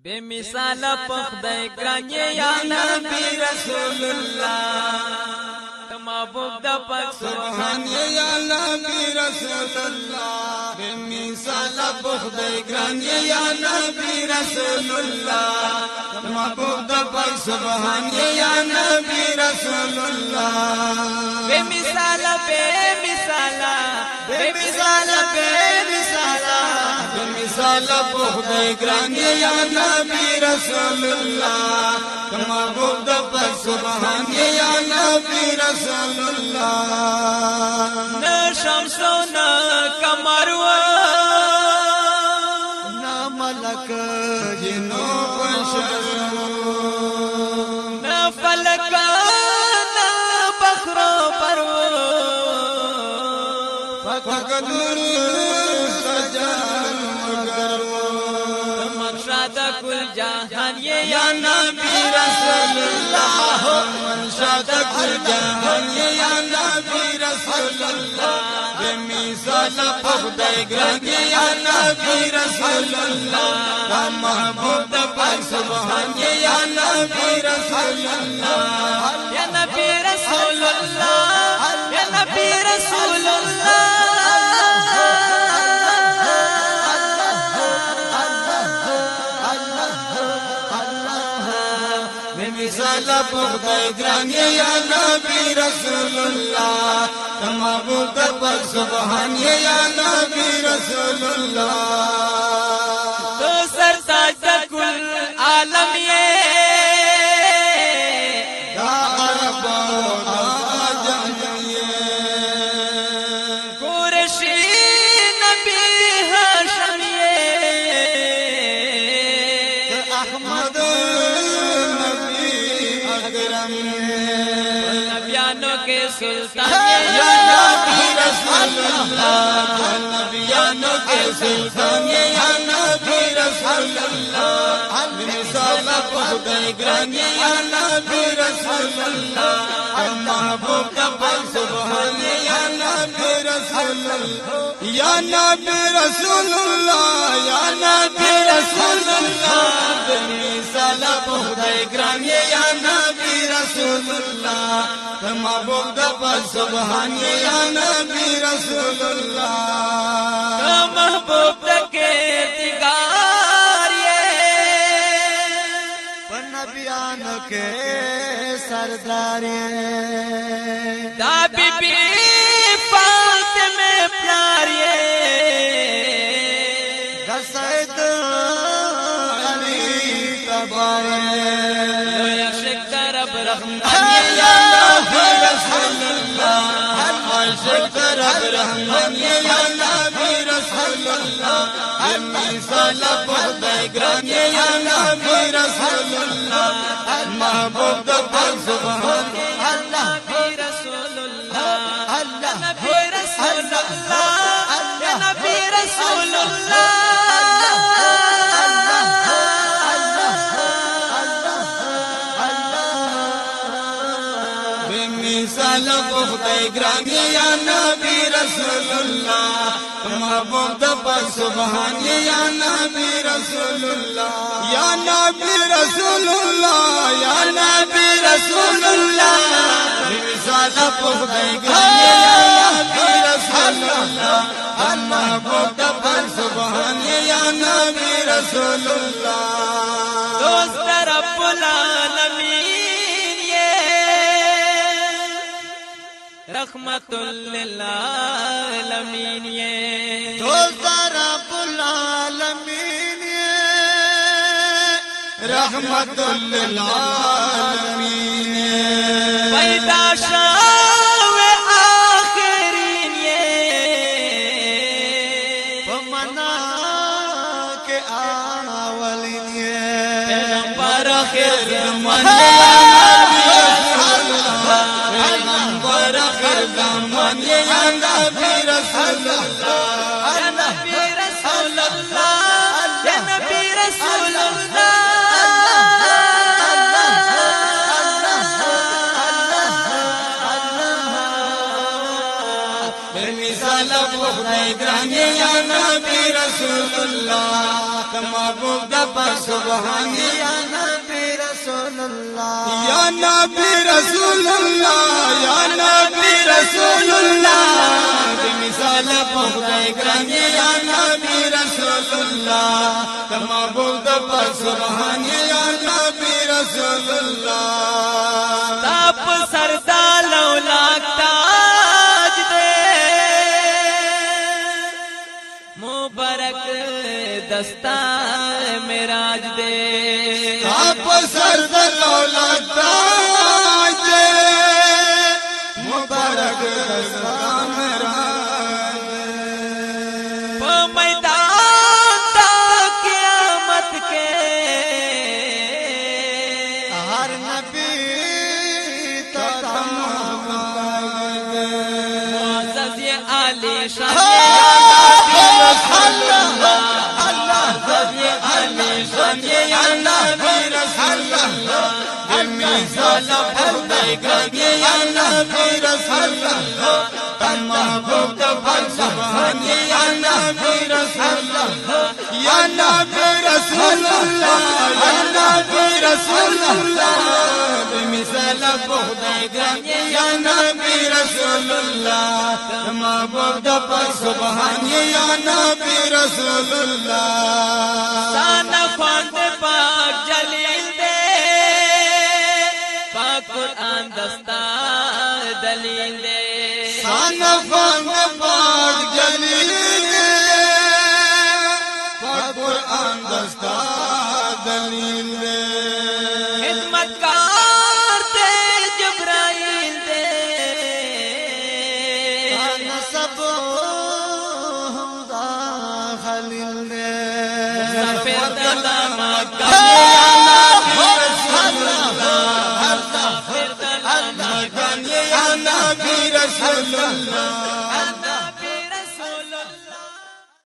बेमिसाल पखदय ग्रान्ये या नबी रसूलुल्लाह महबूब द पाक सुभान या नबी रसूलुल्लाह बेमिसाल पखदय ग्रान्ये या नबी रसूलुल्लाह महबूब द पाक सुभान या नबी रसूलुल्लाह बेमिसाल बेमिसाल बेमिसाल बेमिसाल बेमिसाल पखदय ग्रान्ये या नबी रसूलुल्लाह महबूब द पाक सुभान या नबी रसूलुल्लाह न शम्सो न कमरवा न मलक जिनो बशर न फलक न बखरो परवो फकत नूर सजल मगर मकसद कुल जहान ये या नबी रसूलुल्लाह मनशद कुल जहान या नबी रसूलुल्लाह बेमिसाल पखदय ग्रान्ये या नबी रसूलुल्लाह महबूब द पाक सुभान या नबी रसूलुल्लाह या नबी रसूलुल्लाह या नबी रसूलुल्लाह बेमिसाल पखदय ग्रान्ये या नबी रसूलुल्लाह महबूब द पाक सुभान या नबी रसूलुल्लाह तो सरताज कुल आलम ये दा अरब दा अजम ये कुरैशी नबी हाशम ये अहमद नबी अकरम नबियानों के सुल्तान या नबी रसूलुल्लाह नबियानों के सुल्तान या नबी रसूलुल्लाह बेमिसाल पखदय ग्रान्ये या नबी रसूलुल्लाह महबूब द पाक सुभान या नबी रसूलुल्लाह या नबी रसूलुल्लाह या नबी रसूलुल्लाह बेमिसाल पखदय ग्रान्ये या नबी रसूलुल्लाह महबूब द पाक सुभान या नबी रसूलुल्लाह महबूब के दिगार ये नबियान के सरदार दा बीबी फातिमा प्यार ये सैयद अली तबारे आशिक तरब रहमान या नबी रसूलुल्लाह आशिक तरब रहमान या नबी रसूलुल्लाह बेमिसाल पखदय ग्रान्ये या नबी रसूलुल्लाह महबूब द पाक सुभान नबी रसूलुल्लाह नबी रसूलुल्लाह या नबी रसूलुल्लाह बेमिसाल पखदय ग्रान्ये या नबी रसूलुल्लाह महबूब द पाक सुभान या नबी रसूलुल्लाह या नबी रसूलुल्लाह या नबी रसूलुल्लाह बेमिसाल पखदय ग्रान्ये या नबी रसूलुल्लाह महबूब द पाक सुभान या नबी रसूलुल्लाह दोस्त रब्बुल आलमीन ये रहमतुल लिल आलमीन ये दोस्त रब्बुल आलमीन ये रहमतुल लिल आलमीन पैदा शावे आखिरीन ये मना के आवलिन ये पैगंबर आखिर मन पैगंबर आखिर मन या नबी रसूलुल्लाह या नबी रसूलुल्लाह या नबी रसूलुल्लाह बेमिसाल خدای ګران یا نبی رسول الله محبوب د پر سبحان یا نبی رسول الله یا نبی رسول الله یا نبی رسول الله مثال خدای ګران یا نبی رسول الله محبوب د پر سبحان یا نبی رسول الله تاپ سردا لولاک تاج دے مبارک دستار معراج دے آپ سرد لولاک تاج دے مبارک دستار معراج پا میدان دا قیامت کے ہر نبی معزز یہ عالی شان یا نبی رسول اللہ مثال خدای ګران یا نبی رسول اللہ محبوب د پر سبحان یا نبی رسول الله یا نبی رسول الله یا نبی رسول الله مثال خدای ګران یا نبی رسول الله محبوب د پر سبحان یا نبی رسول الله سانا خواند پاک جلیل دے پاک قرآن دستار دلیل دے سانفان پاک جلیل دے پاک قرآن دستار دلیل دے خدمتگار دے جبرائیل دے نسب ہمدا خلیل دے سفید دلامت یا نبی رسول اللہ